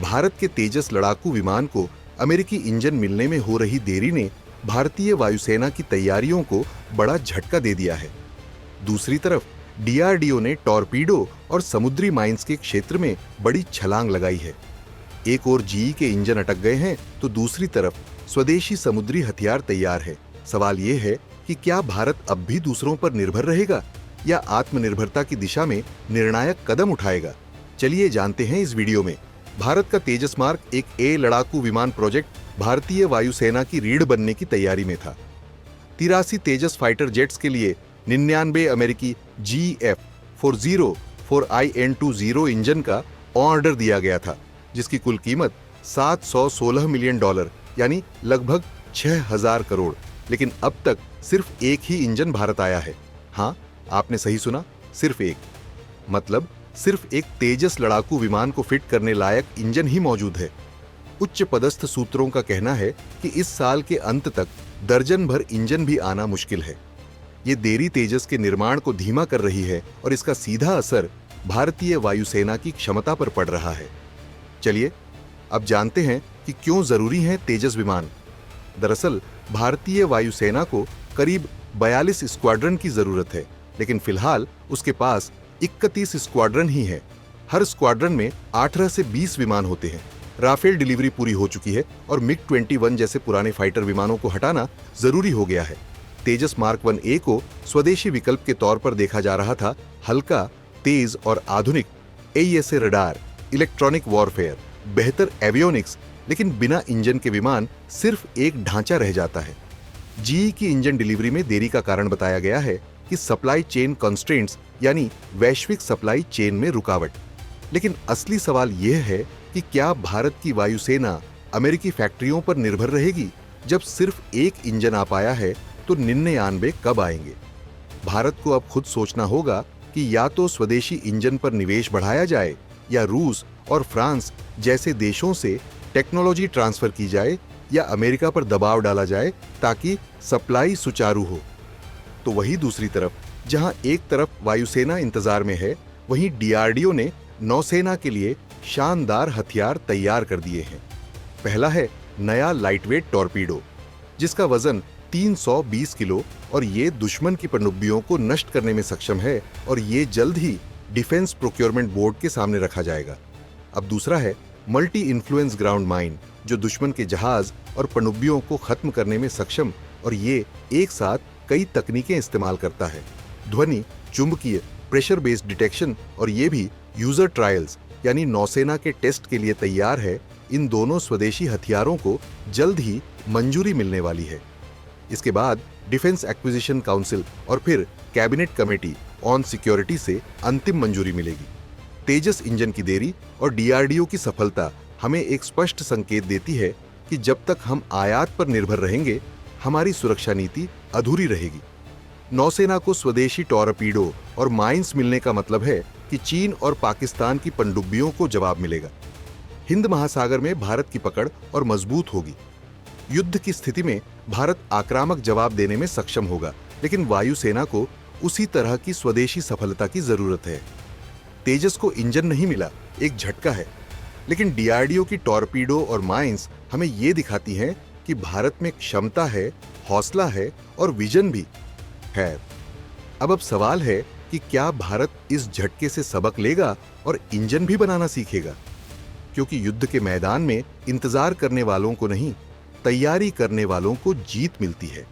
भारत के तेजस लड़ाकू विमान को अमेरिकी इंजन मिलने में हो रही देरी ने भारतीय वायुसेना की तैयारियों को बड़ा झटका दे दिया है। दूसरी तरफ डीआरडीओ ने टॉर्पीडो और समुद्री माइंस के क्षेत्र में बड़ी छलांग लगाई है। एक ओर जीई के इंजन अटक गए हैं तो दूसरी तरफ स्वदेशी समुद्री हथियार तैयार है। सवाल यह है कि क्या भारत अब भी दूसरों पर निर्भर रहेगा या आत्मनिर्भरता की दिशा में निर्णायक कदम उठाएगा? चलिए जानते हैं इस वीडियो में। भारत का तेजस मार्क एक ए लड़ाकू विमान प्रोजेक्ट भारतीय वायुसेना की रीढ़ बनने की तैयारी में था। 83 तेजस फाइटर जेट्स के लिए 99 अमेरिकी GF40-4IN20 इंजन का ऑर्डर दिया गया था, जिसकी कुल कीमत $716 मिलियन यानी लगभग 6000 करोड़। लेकिन अब तक सिर्फ एक ही इंजन भारत आया है। हाँ, आपने सही सुना, सिर्फ एक। मतलब सिर्फ एक तेजस लड़ाकू विमान को फिट करने लायक इंजन ही मौजूद है। उच्च पदस्थ सूत्रों का कहना है कि इस साल के अंत तक दर्जन भर इंजन भी आना मुश्किल है। ये देरी तेजस के निर्माण को धीमा कर रही है और इसका सीधा असर भारतीय वायुसेना की क्षमता पर पड़ रहा है। चलिए अब जानते हैं कि क्यों जरूरी हैं तेजस विमान। दरअसल भारतीय वायुसेना को करीब 42 स्क्वाड्रन की जरूरत है, लेकिन फिलहाल उसके पास 31 स्क्वाड्रन ही है। हर स्क्वाड्रन में 18 से 20 विमान होते हैं। राफेल डिलीवरी पूरी हो चुकी है और मिग 21 जैसे पुराने फाइटर विमानों को हटाना जरूरी हो गया है। तेजस मार्क 1A को स्वदेशी विकल्प के तौर पर देखा जा रहा था। हल्का, तेज और आधुनिक AESA रडार, इलेक्ट्रॉनिक वॉरफेयर, बेहतर एवियोनिक्स, लेकिन बिना इंजन के विमान सिर्फ एक ढांचा रह जाता है। जीई की इंजन डिलीवरी में देरी का कारण बताया गया है कि सप्लाई चेन कंस्ट्रेंट्स यानी वैश्विक सप्लाई चेन में रुकावट। लेकिन असली सवाल यह है कि क्या भारत की वायुसेना अमेरिकी फैक्ट्रियों पर निर्भर रहेगी? जब सिर्फ एक इंजन आ पाया है तो 99 कब आएंगे? भारत को अब खुद सोचना होगा कि या तो स्वदेशी इंजन पर निवेश बढ़ाया जाए या रूस और फ्रांस जैसे देशों से टेक्नोलॉजी ट्रांसफर की जाए या अमेरिका पर दबाव डाला जाए ताकि सप्लाई सुचारू हो। तो वही दूसरी तरफ, जहां एक तरफ वायुसेना इंतजार में है, वहीं डीआरडीओ ने नौसेना के लिए शानदार हथियार तैयार कर दिए हैं। पहला है नया लाइटवेट टॉर्पीडो, जिसका वजन 320 किलो और ये दुश्मन की पनडुब्बियों को नष्ट करने में सक्षम है और ये जल्द ही डिफेंस प्रोक्योरमेंट बोर्ड के सामने रखा जाएगा। अब दूसरा है मल्टी इन्फ्लुएंस ग्राउंड माइन, जो दुश्मन के जहाज और पनडुब्बियों को खत्म करने में सक्षम और ये एक साथ कई तकनीकें इस्तेमाल करता है। ध्वनि, चुंबकीय, प्रेशर बेस्ड डिटेक्शन और ये भी यूजर ट्रायल्स यानी नौसेना के टेस्ट के लिए तैयार है। इन दोनों स्वदेशी हथियारों को जल्द ही मंजूरी मिलने वाली है। इसके बाद डिफेंस एक्विजिशन काउंसिल और फिर कैबिनेट कमेटी ऑन सिक्योरिटी से अंतिम मंजूरी मिलेगी। तेजस इंजन की देरी और डीआरडीओ की सफलता हमें एक स्पष्ट संकेत देती है कि जब तक हम आयात पर निर्भर रहेंगे, हमारी सुरक्षा नीति अधूरी रहेगी। नौसेना को स्वदेशी टॉर्पीडो और माइंस मिलने का मतलब है कि चीन और पाकिस्तान की पनडुब्बियों को जवाब मिलेगा। हिंद महासागर में भारत की पकड़ और मजबूत होगी। युद्ध की स्थिति में भारत आक्रामक जवाब देने में सक्षम होगा, लेकिन वायुसेना को उसी तरह की स्वदेशी सफलता की जरूरत है। तेजस को इंजन नहीं मिला, एक झटका है, लेकिन डीआरडीओ की टॉर्पीडो और माइंस हमें ये दिखाती हैं कि भारत में क्षमता है, हौसला है और विजन भी है। अब सवाल है कि क्या भारत इस झटके से सबक लेगा और इंजन भी बनाना सीखेगा? क्योंकि युद्ध के मैदान में इंतजार करने वालों को नहीं, तैयारी करने वालों को जीत मिलती है।